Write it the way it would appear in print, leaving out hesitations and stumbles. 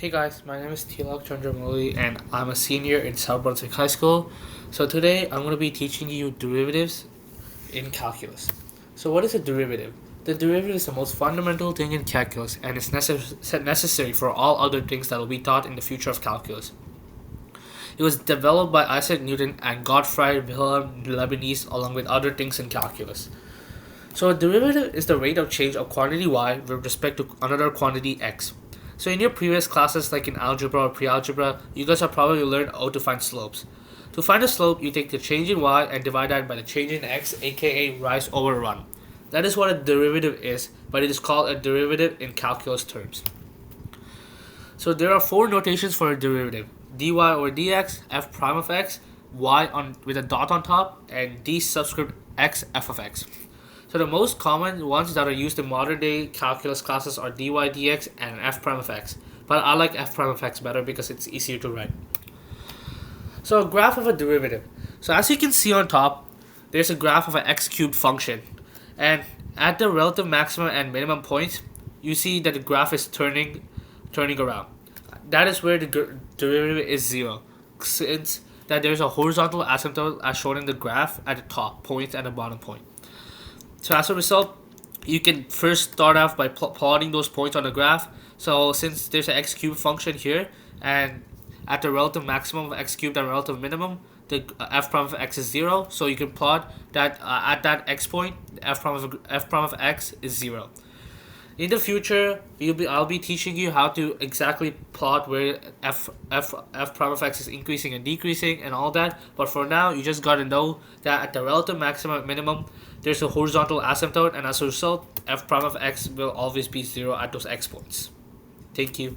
Hey guys, my name is Tilak Chandramouli and I'm a senior in South Brunswick High School. So today I'm going to be teaching you derivatives in calculus. So what is a derivative? The derivative is the most fundamental thing in calculus and is necessary for all other things that will be taught in the future of calculus. It was developed by Isaac Newton and Gottfried Wilhelm Leibniz along with other things in calculus. So a derivative is the rate of change of quantity y with respect to another quantity x. So in your previous classes like in algebra or pre-algebra, you guys have probably learned how to find slopes. To find a slope, you take the change in y and divide that by the change in x, aka rise over run. That is what a derivative is, but it is called a derivative in calculus terms. So there are four notations for a derivative: dy over dx, f prime of x, y on with a dot on top, and d subscript x f of x. So the most common ones that are used in modern day calculus classes are dy dx and f prime of x. But I like f prime of x better because it's easier to write. So a graph of a derivative. So as you can see on top, there's a graph of an x cubed function. And at the relative maximum and minimum points, you see that the graph is turning around. That is where the derivative is zero, since that there's a horizontal asymptote as shown in the graph at the top point and the bottom point. So as a result, you can first start off by plotting those points on the graph. So since there's an x cubed function here, and at the relative maximum of x cubed and relative minimum, the f prime of x is 0. So you can plot that at that x point, f prime of x is 0. In the future, I'll be teaching you how to exactly plot where f prime of x is increasing and decreasing and all that. But for now, you just gotta know that at the relative maximum and minimum, there's a horizontal asymptote, and as a result, f prime of x will always be 0 at those x points. Thank you.